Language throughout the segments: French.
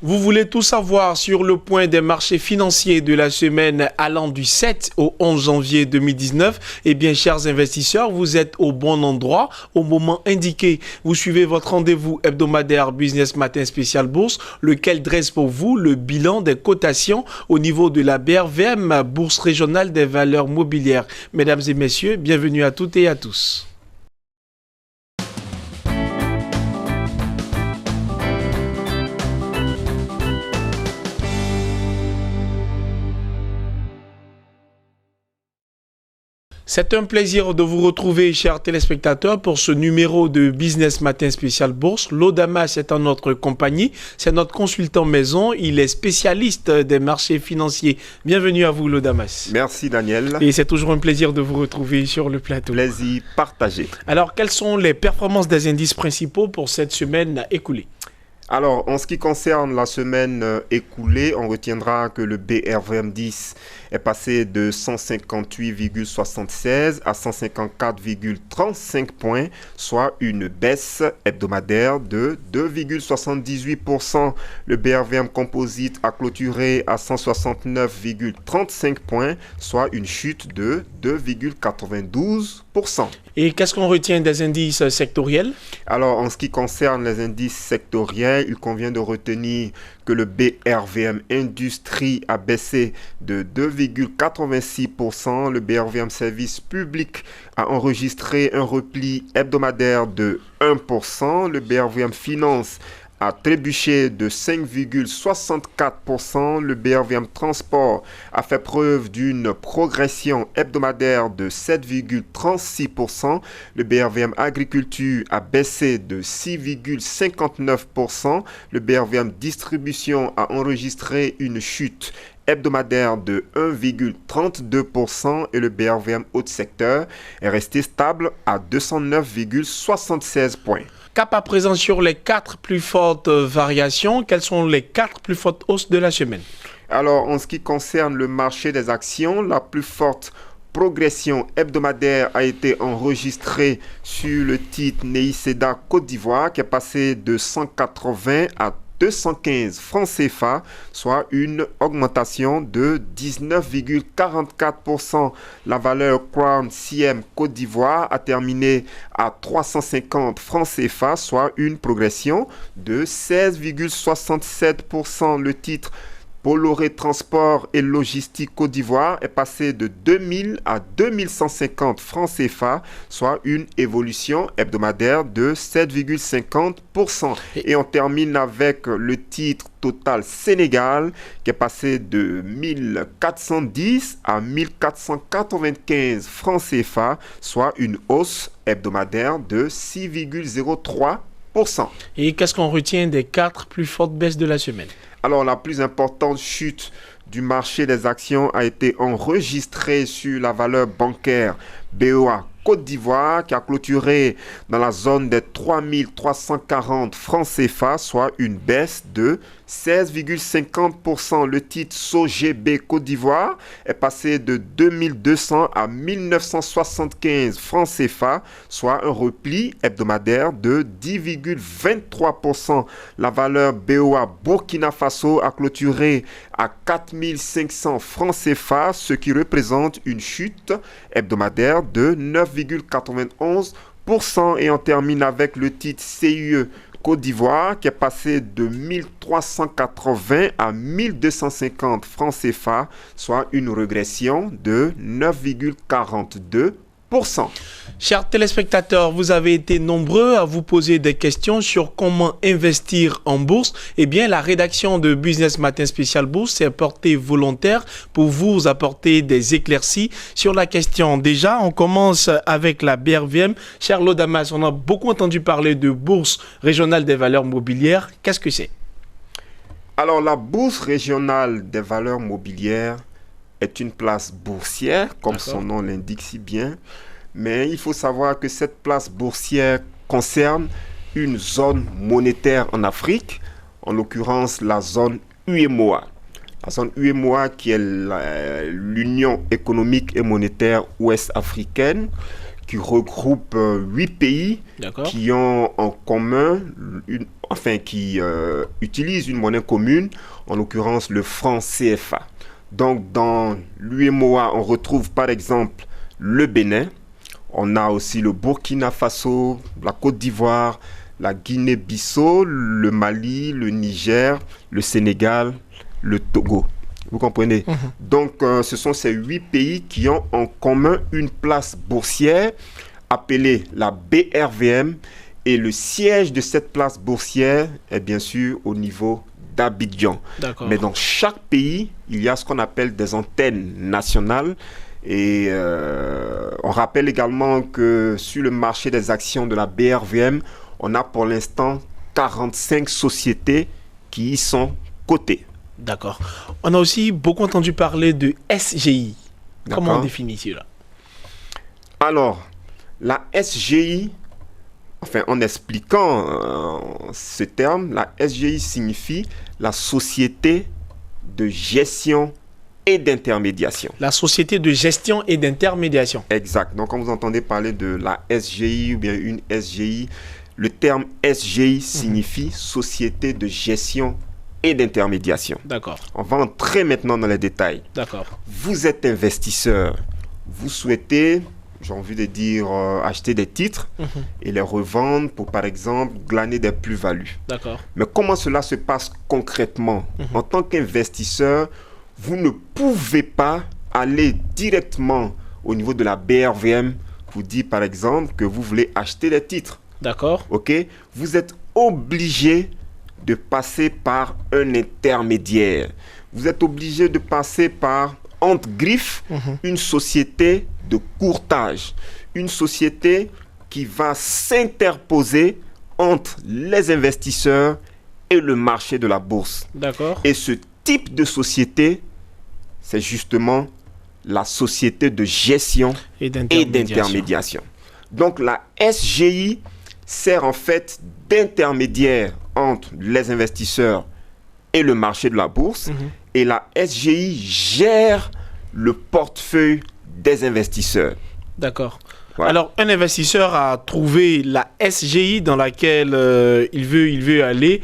Vous voulez tout savoir sur le point des marchés financiers de la semaine allant du 7 au 11 janvier 2019? Eh bien, chers investisseurs, vous êtes au bon endroit, au moment indiqué. Vous suivez votre rendez-vous hebdomadaire Business Matin Spécial Bourse, lequel dresse pour vous le bilan des cotations au niveau de la BRVM, Bourse régionale des valeurs mobilières. Mesdames et messieurs, bienvenue à toutes et à tous. C'est un plaisir de vous retrouver, chers téléspectateurs, pour ce numéro de Business Matin Spécial Bourse. Lodamas est en notre compagnie. C'est notre consultant maison. Il est spécialiste des marchés financiers. Bienvenue à vous, Lodamas. Merci, Daniel. Et c'est toujours un plaisir de vous retrouver sur le plateau. Plaisir partagé. Alors, quelles sont les performances des indices principaux pour cette semaine écoulée? Alors, en ce qui concerne la semaine écoulée, on retiendra que le BRVM10 est passé de 158,76 à 154,35 points, soit une baisse hebdomadaire de 2,78%. Le BRVM Composite a clôturé à 169,35 points, soit une chute de 2,92%. Et qu'est-ce qu'on retient des indices sectoriels? Alors, en ce qui concerne les indices sectoriels, il convient de retenir que le BRVM Industrie a baissé de 2,86%. Le BRVM Service Public a enregistré un repli hebdomadaire de 1%. Le BRVM Finance a trébuché de 5,64%. Le BRVM Transport a fait preuve d'une progression hebdomadaire de 7,36%. Le BRVM Agriculture a baissé de 6,59%. Le BRVM Distribution a enregistré une chute hebdomadaire de 1,32% et le BRVM Haute Secteur est resté stable à 209,76 points. Cap à présent sur les 4 plus fortes variations. Quelles sont les 4 plus fortes hausses de la semaine? Alors, en ce qui concerne le marché des actions, la plus forte progression hebdomadaire a été enregistrée sur le titre Neiseda Côte d'Ivoire qui est passé de 180 à 215 francs CFA, soit une augmentation de 19,44%. La valeur Crown CM Côte d'Ivoire a terminé à 350 francs CFA, soit une progression de 16,67%. Le titre Bolloré Transport et Logistique Côte d'Ivoire est passé de 2000 à 2150 francs CFA, soit une évolution hebdomadaire de 7,50%. Et on termine avec le titre Total Sénégal qui est passé de 1410 à 1495 francs CFA, soit une hausse hebdomadaire de 6,03%. Et qu'est-ce qu'on retient des 4 plus fortes baisses de la semaine? Alors, la plus importante chute du marché des actions a été enregistrée sur la valeur bancaire BOA Côte d'Ivoire qui a clôturé dans la zone des 3340 francs CFA, soit une baisse de 16,50%. Le titre SOGB Côte d'Ivoire est passé de 2200 à 1975 francs CFA, soit un repli hebdomadaire de 10,23%. La valeur BOA Burkina Faso a clôturé à 4500 francs CFA, ce qui représente une chute hebdomadaire de 9,91%. Et on termine avec le titre CUE Côte d'Ivoire qui est passé de 1380 à 1250 francs CFA, soit une régression de 9,42%. Chers téléspectateurs, vous avez été nombreux à vous poser des questions sur comment investir en bourse. Eh bien, la rédaction de Business Matin Spécial Bourse s'est portée volontaire pour vous apporter des éclaircies sur la question. Déjà, on commence avec la BRVM. Cher Lodamas, on a beaucoup entendu parler de Bourse régionale des valeurs mobilières. Qu'est-ce que c'est? Alors, la Bourse régionale des valeurs mobilières est une place boursière, comme son nom l'indique si bien. Mais il faut savoir que cette place boursière concerne une zone monétaire en Afrique, en l'occurrence la zone UEMOA. La zone UEMOA qui est l'Union économique et monétaire ouest-africaine, qui regroupe 8 pays qui ont en commun, qui utilisent une monnaie commune, en l'occurrence le franc CFA. Donc dans l'UEMOA, on retrouve par exemple le Bénin, on a aussi le Burkina Faso, la Côte d'Ivoire, la Guinée-Bissau, le Mali, le Niger, le Sénégal, le Togo. Vous comprenez? Donc, ce sont ces 8 pays qui ont en commun une place boursière appelée la BRVM. Et le siège de cette place boursière est bien sûr au niveau d'Abidjan. Mais dans chaque pays, il y a ce qu'on appelle des antennes nationales. Et on rappelle également que sur le marché des actions de la BRVM, on a pour l'instant 45 sociétés qui y sont cotées. D'accord. On a aussi beaucoup entendu parler de SGI. Comment on définit cela? Alors, la SGI, en expliquant ce terme, la SGI signifie la Société de gestion et d'intermédiation. La Société de gestion et d'intermédiation. Exact. Donc, quand vous entendez parler de la SGI ou bien une SGI, le terme SGI signifie Société de gestion et d'intermédiation. D'accord. On va entrer maintenant dans les détails. D'accord. Vous êtes investisseur. Vous souhaitez, j'ai envie de dire, acheter des titres et les revendre pour, par exemple, glaner des plus-values. D'accord. Mais comment cela se passe concrètement? En tant qu'investisseur, vous ne pouvez pas aller directement au niveau de la BRVM pour dire, par exemple, que vous voulez acheter des titres. D'accord. OK? Vous êtes obligé de passer par un intermédiaire. Vous êtes obligé de passer par, entre griffes, une société de courtage. Une société qui va s'interposer entre les investisseurs et le marché de la bourse. D'accord. Et ce type de société, c'est justement la société de gestion et d'intermédiation. Donc la SGI sert en fait d'intermédiaire entre les investisseurs et le marché de la bourse. Et la SGI gère le portefeuille des investisseurs. D'accord. Ouais. Alors, un investisseur a trouvé la SGI dans laquelle il veut aller.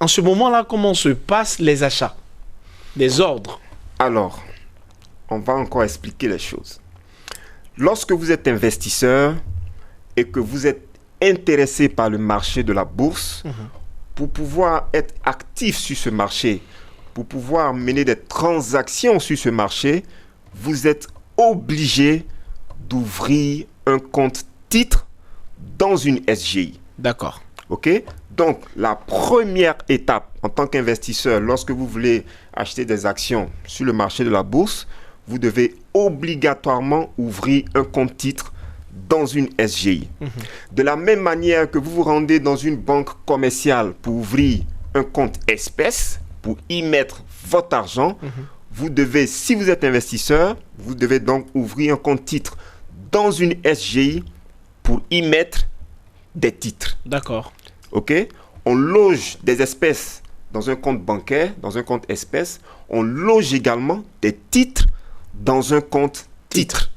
En ce moment-là, comment se passent les achats, les ordres? Alors, on va encore expliquer les choses. Lorsque vous êtes investisseur et que vous êtes intéressé par le marché de la bourse, pour pouvoir être actif sur ce marché, pour pouvoir mener des transactions sur ce marché, vous êtes obligé d'ouvrir un compte titre dans une SGI. D'accord. OK? Donc, la première étape en tant qu'investisseur, lorsque vous voulez acheter des actions sur le marché de la bourse, vous devez obligatoirement ouvrir un compte titre dans une SGI. De la même manière que vous vous rendez dans une banque commerciale pour ouvrir un compte espèce, pour y mettre votre argent, vous devez, si vous êtes investisseur, vous devez donc ouvrir un compte titre dans une SGI pour y mettre des titres. D'accord. OK? On loge des espèces dans un compte bancaire, dans un compte espèce. On loge également des titres dans un compte titre.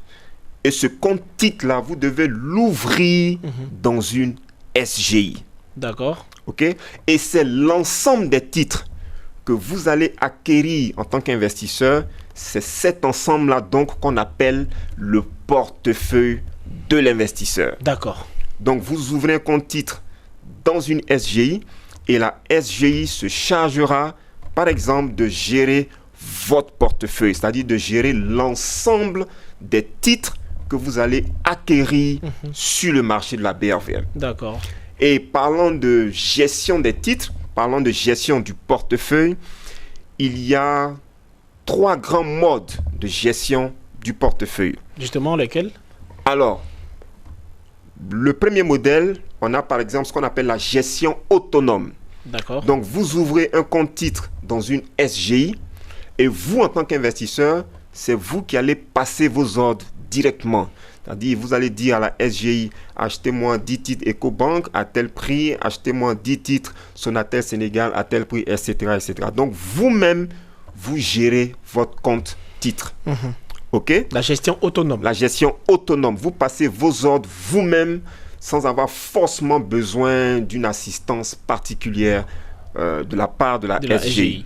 Et ce compte titre-là, vous devez l'ouvrir dans une SGI. D'accord. OK? Et c'est l'ensemble des titres que vous allez acquérir en tant qu'investisseur. C'est cet ensemble-là donc qu'on appelle le portefeuille de l'investisseur. D'accord. Donc, vous ouvrez un compte titre dans une SGI et la SGI se chargera, par exemple, de gérer votre portefeuille, c'est-à-dire de gérer l'ensemble des titres que vous allez acquérir sur le marché de la BRVM. D'accord. Et parlant de gestion des titres, parlant de gestion du portefeuille, il y a 3 grands modes de gestion du portefeuille. Justement, lesquels? Alors, le premier modèle, on a par exemple ce qu'on appelle la gestion autonome. D'accord. Donc, vous ouvrez un compte titre dans une SGI et vous, en tant qu'investisseur, c'est vous qui allez passer vos ordres directement. C'est-à-dire, vous allez dire à la SGI, achetez-moi 10 titres EcoBank à tel prix, achetez-moi 10 titres Sonatel Sénégal à tel prix, etc., etc. Donc, vous-même, vous gérez votre compte titre. OK? La gestion autonome. La gestion autonome. Vous passez vos ordres vous-même sans avoir forcément besoin d'une assistance particulière de la part de la SGI.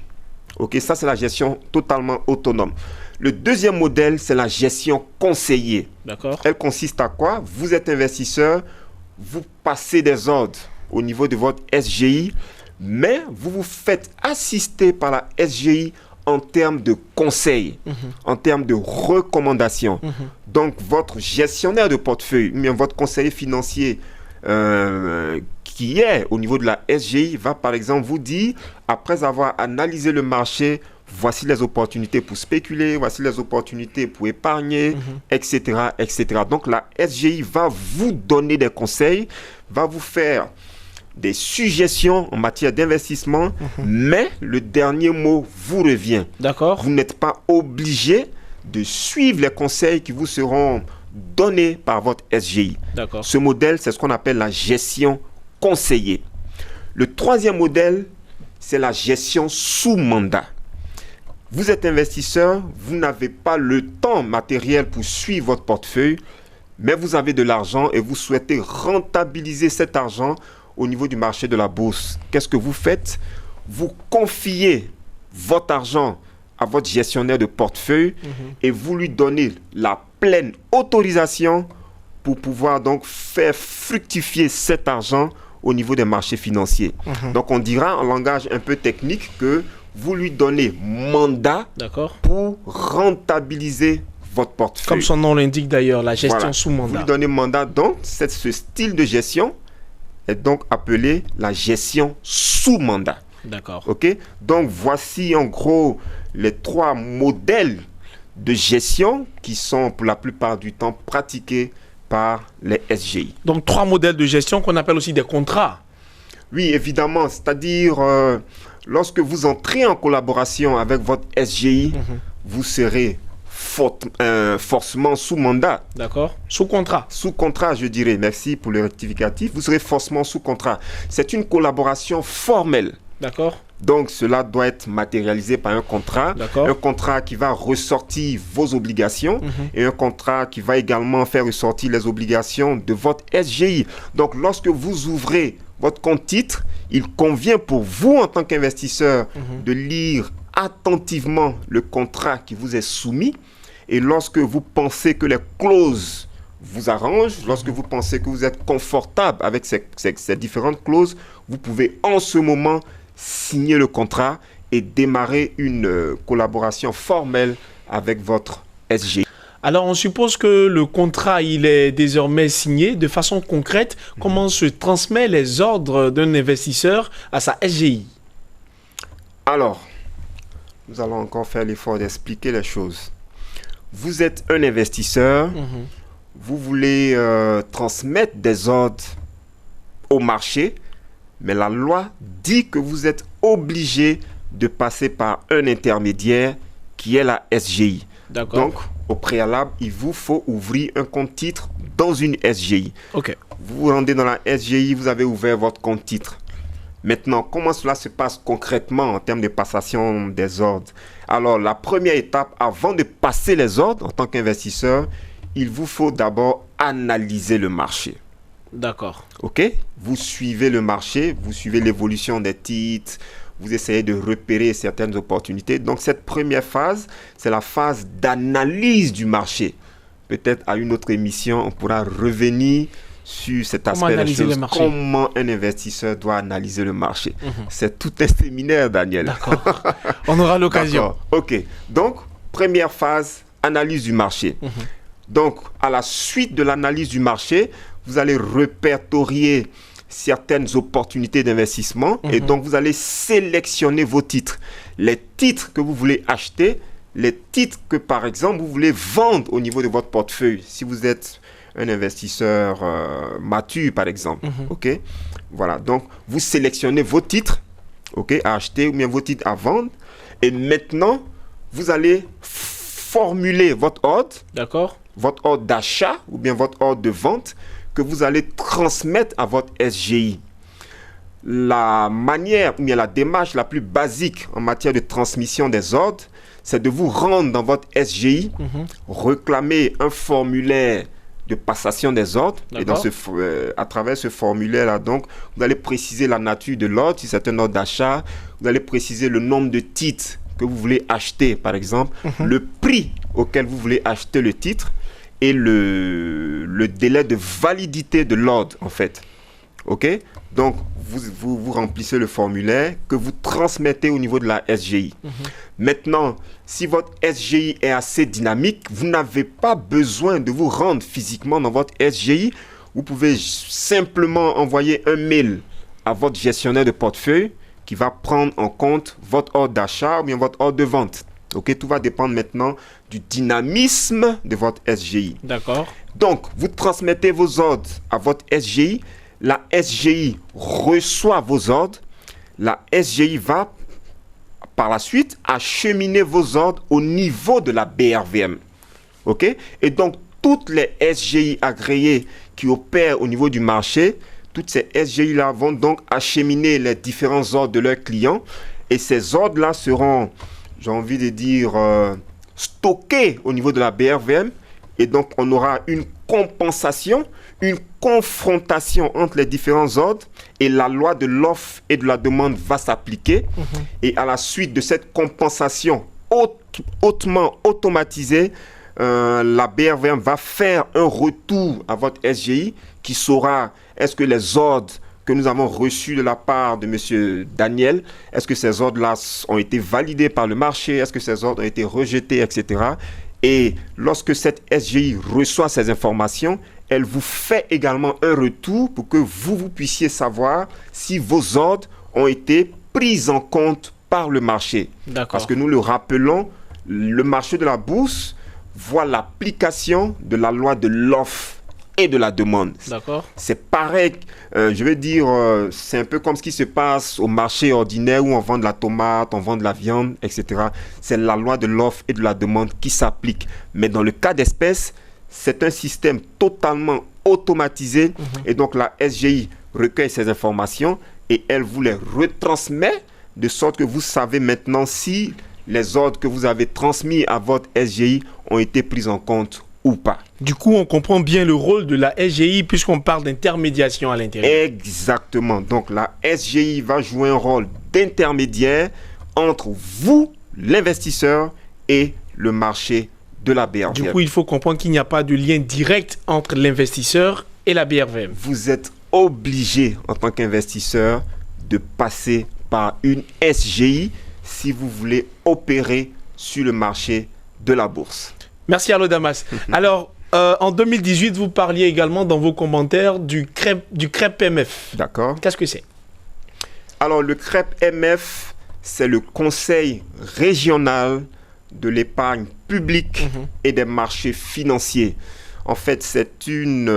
OK, ça c'est la gestion totalement autonome. Le deuxième modèle, c'est la gestion conseillée. D'accord. Elle consiste à quoi? Vous êtes investisseur, vous passez des ordres au niveau de votre SGI, mais vous vous faites assister par la SGI en termes de conseils, en termes de recommandations. Donc, votre gestionnaire de portefeuille, ou bien votre conseiller financier qui est au niveau de la SGI va par exemple vous dire, après avoir analysé le marché, voici les opportunités pour spéculer, voici les opportunités pour épargner, etc., etc. Donc, la SGI va vous donner des conseils, va vous faire des suggestions en matière d'investissement, mais le dernier mot vous revient. D'accord. Vous n'êtes pas obligé de suivre les conseils qui vous seront donnés par votre SGI. D'accord. Ce modèle, c'est ce qu'on appelle la gestion conseillée. Le troisième modèle, c'est la gestion sous mandat. Vous êtes investisseur, vous n'avez pas le temps matériel pour suivre votre portefeuille, mais vous avez de l'argent et vous souhaitez rentabiliser cet argent au niveau du marché de la bourse. Qu'est-ce que vous faites? Vous confiez votre argent à votre gestionnaire de portefeuille et vous lui donnez la pleine autorisation pour pouvoir donc faire fructifier cet argent au niveau des marchés financiers. Donc on dira en langage un peu technique que vous lui donnez mandat pour rentabiliser votre portefeuille. Comme son nom l'indique d'ailleurs, la gestion Voilà. sous mandat. Vous lui donnez mandat, donc ce style de gestion est donc appelé la gestion sous mandat. D'accord. OK? Donc, voici en gros les trois modèles de gestion qui sont pour la plupart du temps pratiqués par les SGI. Donc, trois modèles de gestion qu'on appelle aussi des contrats. Oui, évidemment. C'est-à-dire, lorsque vous entrez en collaboration avec votre SGI, vous serez forcément sous mandat. D'accord. Sous contrat. Sous contrat, je dirais. Merci pour le rectificatif. Vous serez forcément sous contrat. C'est une collaboration formelle. D'accord. Donc, cela doit être matérialisé par un contrat. D'accord. Un contrat qui va ressortir vos obligations et un contrat qui va également faire ressortir les obligations de votre SGI. Donc, lorsque vous ouvrez votre compte titre, il convient pour vous, en tant qu'investisseur, de lire attentivement le contrat qui vous est soumis. Et lorsque vous pensez que les clauses vous arrangent, lorsque vous pensez que vous êtes confortable avec ces différentes clauses, vous pouvez en ce moment signer le contrat et démarrer une collaboration formelle avec votre SGI. Alors, on suppose que le contrat, il est désormais signé. De façon concrète, comment se transmet les ordres d'un investisseur à sa SGI? Alors, nous allons encore faire l'effort d'expliquer les choses. Vous êtes un investisseur, vous voulez transmettre des ordres au marché, mais la loi dit que vous êtes obligé de passer par un intermédiaire qui est la SGI. D'accord. Donc, au préalable, il vous faut ouvrir un compte titre dans une SGI. OK. Vous vous rendez dans la SGI, vous avez ouvert votre compte titre. Maintenant, comment cela se passe concrètement en termes de passation des ordres? Alors, la première étape, avant de passer les ordres en tant qu'investisseur, il vous faut d'abord analyser le marché. D'accord. OK? Vous suivez le marché, vous suivez l'évolution des titres, vous essayez de repérer certaines opportunités. Donc, cette première phase, c'est la phase d'analyse du marché. Peut-être à une autre émission, on pourra revenir sur cet aspect des choses. Comment un investisseur doit analyser le marché. C'est tout un séminaire, Daniel. D'accord. On aura l'occasion. OK. Donc, première phase, analyse du marché. Donc, à la suite de l'analyse du marché, vous allez répertorier certaines opportunités d'investissement et donc vous allez sélectionner vos titres. Les titres que vous voulez acheter, les titres que, par exemple, vous voulez vendre au niveau de votre portefeuille. Si vous êtes un investisseur mature, par exemple. OK? Voilà. Donc, vous sélectionnez vos titres, OK, à acheter ou bien vos titres à vendre. Et maintenant, vous allez formuler votre ordre. D'accord. Votre ordre d'achat ou bien votre ordre de vente que vous allez transmettre à votre SGI. la manière, ou bien la démarche la plus basique en matière de transmission des ordres, c'est de vous rendre dans votre SGI, réclamer un formulaire de passation des ordres. Et à travers ce formulaire-là, donc, vous allez préciser la nature de l'ordre, si c'est un ordre d'achat. Vous allez préciser le nombre de titres que vous voulez acheter, par exemple, le prix auquel vous voulez acheter le titre et le délai de validité de l'ordre, en fait. OK? Donc, vous remplissez le formulaire que vous transmettez au niveau de la SGI. Maintenant, si votre SGI est assez dynamique, vous n'avez pas besoin de vous rendre physiquement dans votre SGI. Vous pouvez simplement envoyer un mail à votre gestionnaire de portefeuille qui va prendre en compte votre ordre d'achat ou bien votre ordre de vente. OK? Tout va dépendre maintenant du dynamisme de votre SGI. D'accord. Donc, vous transmettez vos ordres à votre SGI. La SGI reçoit vos ordres. La SGI va, par la suite, acheminer vos ordres au niveau de la BRVM. OK? Et donc, toutes les SGI agréées qui opèrent au niveau du marché, toutes ces SGI-là vont donc acheminer les différents ordres de leurs clients. Et ces ordres-là seront, j'ai envie de dire, stockés au niveau de la BRVM. Et donc, on aura une compensation, une confrontation entre les différents ordres et la loi de l'offre et de la demande va s'appliquer. Et à la suite de cette compensation hautement automatisée, la BRVM va faire un retour à votre SGI qui saura est-ce que les ordres que nous avons reçus de la part de M. Daniel, est-ce que ces ordres-là ont été validés par le marché, est-ce que ces ordres ont été rejetés, etc. Et lorsque cette SGI reçoit ces informations, elle vous fait également un retour pour que vous puissiez savoir si vos ordres ont été pris en compte par le marché. Parce que nous le rappelons, le marché de la bourse voit l'application de la loi de l'offre et de la demande. D'accord. C'est pareil, je veux dire, c'est un peu comme ce qui se passe au marché ordinaire où on vend de la tomate, on vend de la viande, etc. C'est la loi de l'offre et de la demande qui s'applique. Mais dans le cas d'espèce, c'est un système totalement automatisé et donc la SGI recueille ces informations et elle vous les retransmet de sorte que vous savez maintenant si les ordres que vous avez transmis à votre SGI ont été pris en compte ou pas. Du coup, on comprend bien le rôle de la SGI puisqu'on parle d'intermédiation à l'intérieur. Exactement. Donc, la SGI va jouer un rôle d'intermédiaire entre vous, l'investisseur, et le marché de la BRVM. Du coup, il faut comprendre qu'il n'y a pas de lien direct entre l'investisseur et la BRVM. Vous êtes obligé, en tant qu'investisseur, de passer par une SGI si vous voulez opérer sur le marché de la bourse. Merci Arnaud Damas. Alors, en 2018, vous parliez également dans vos commentaires du CREP-MF. D'accord. Qu'est-ce que c'est? Alors, le CREP-MF, c'est le Conseil régional de l'épargne publique et des marchés financiers. En fait, c'est une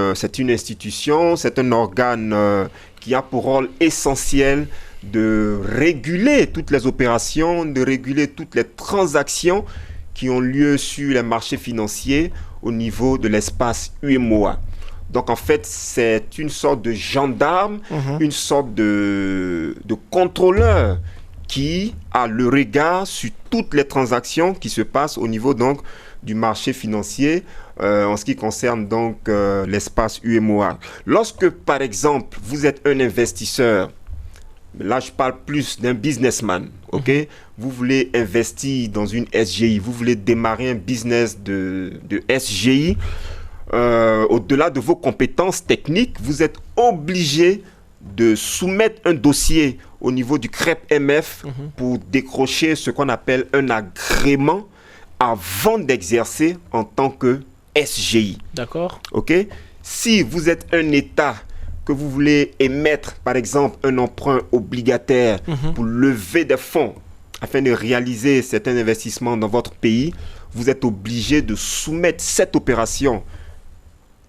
institution, c'est un organe qui a pour rôle essentiel de réguler toutes les opérations, de réguler toutes les transactions qui ont lieu sur les marchés financiers au niveau de l'espace UEMOA. Donc en fait, c'est une sorte de gendarme, une sorte de contrôleur qui a le regard sur toutes les transactions qui se passent au niveau donc du marché financier en ce qui concerne donc l'espace UEMOA. Lorsque par exemple, vous êtes un investisseur, là, je parle plus d'un businessman, ok? Vous voulez investir dans une SGI, vous voulez démarrer un business de SGI. Au-delà de vos compétences techniques, vous êtes obligé de soumettre un dossier au niveau du CREP-MF pour décrocher ce qu'on appelle un agrément avant d'exercer en tant que SGI. D'accord. Ok? Si vous êtes un État que vous voulez émettre, par exemple, un emprunt obligataire pour lever des fonds afin de réaliser certains investissements dans votre pays, vous êtes obligé de soumettre cette opération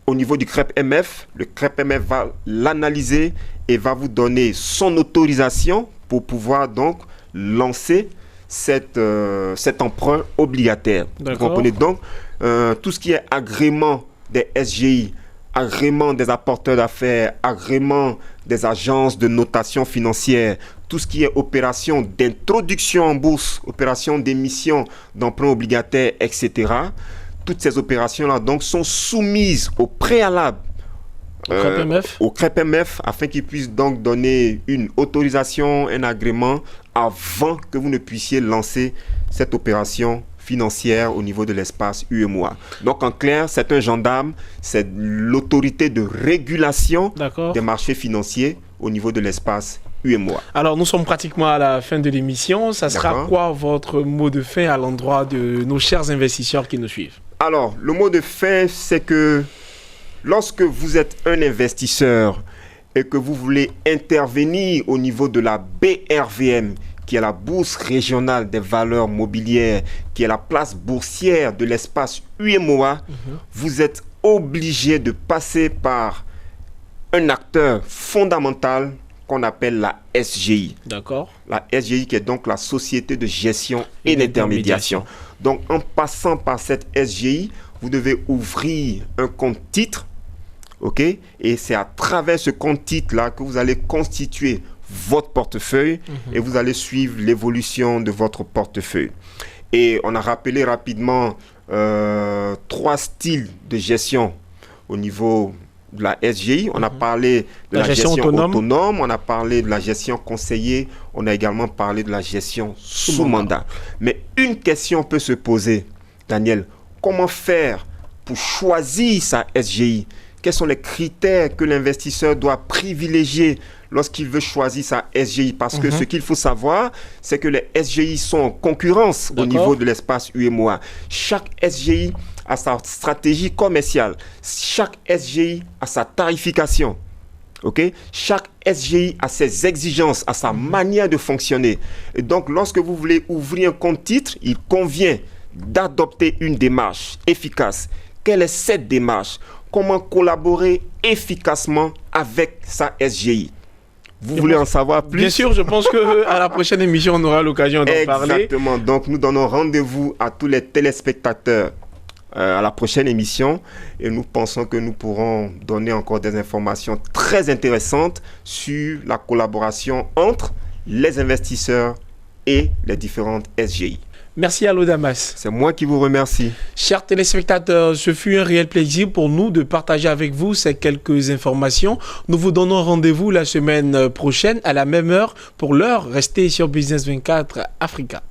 au niveau du CREP-MF. Le CREP-MF va l'analyser et va vous donner son autorisation pour pouvoir donc lancer cet emprunt obligataire. Vous comprenez donc tout ce qui est agrément des SGI agrément des apporteurs d'affaires, agrément des agences de notation financière, tout ce qui est opération d'introduction en bourse, opération d'émission d'emprunts obligataires, etc. Toutes ces opérations-là donc sont soumises au préalable au CREPMF afin qu'ils puissent donc donner une autorisation, un agrément avant que vous ne puissiez lancer cette opération financière au niveau de l'espace UEMOA. Donc en clair, c'est un gendarme, c'est l'autorité de régulation des marchés financiers au niveau de l'espace UEMOA. Alors nous sommes pratiquement à la fin de l'émission. Ça sera quoi votre mot de fin à l'endroit de nos chers investisseurs qui nous suivent? Alors le mot de fin, c'est que lorsque vous êtes un investisseur et que vous voulez intervenir au niveau de la BRVM, qui est la Bourse régionale des valeurs mobilières, qui est la place boursière de l'espace UEMOA, vous êtes obligé de passer par un acteur fondamental qu'on appelle la SGI. D'accord. La SGI qui est donc la Société de gestion et d'intermédiation. Donc en passant par cette SGI, vous devez ouvrir un compte titre, ok? Et c'est à travers ce compte titre-là que vous allez constituer votre portefeuille et vous allez suivre l'évolution de votre portefeuille. Et on a rappelé rapidement 3 styles de gestion au niveau de la SGI. On a parlé de la gestion autonome, on a parlé de la gestion conseillée, on a également parlé de la gestion sous mandat. Mais une question peut se poser, Daniel, comment faire pour choisir sa SGI? Quels sont les critères que l'investisseur doit privilégier lorsqu'il veut choisir sa SGI? Parce que ce qu'il faut savoir, c'est que les SGI sont en concurrence au niveau de l'espace UEMOA. Chaque SGI a sa stratégie commerciale. Chaque SGI a sa tarification. Okay? Chaque SGI a ses exigences, a sa manière de fonctionner. Et donc, lorsque vous voulez ouvrir un compte titre, il convient d'adopter une démarche efficace. Quelle est cette démarche? Comment collaborer efficacement avec sa SGI? Vous voulez en savoir plus? Bien sûr, je pense qu'à la prochaine émission, on aura l'occasion d'en parler. Exactement. Donc, nous donnons rendez-vous à tous les téléspectateurs à la prochaine émission et nous pensons que nous pourrons donner encore des informations très intéressantes sur la collaboration entre les investisseurs et les différentes SGI. Merci Allo Damas. C'est moi qui vous remercie. Chers téléspectateurs, ce fut un réel plaisir pour nous de partager avec vous ces quelques informations. Nous vous donnons rendez-vous la semaine prochaine à la même heure. Pour l'heure, restez sur Business 24 Africa.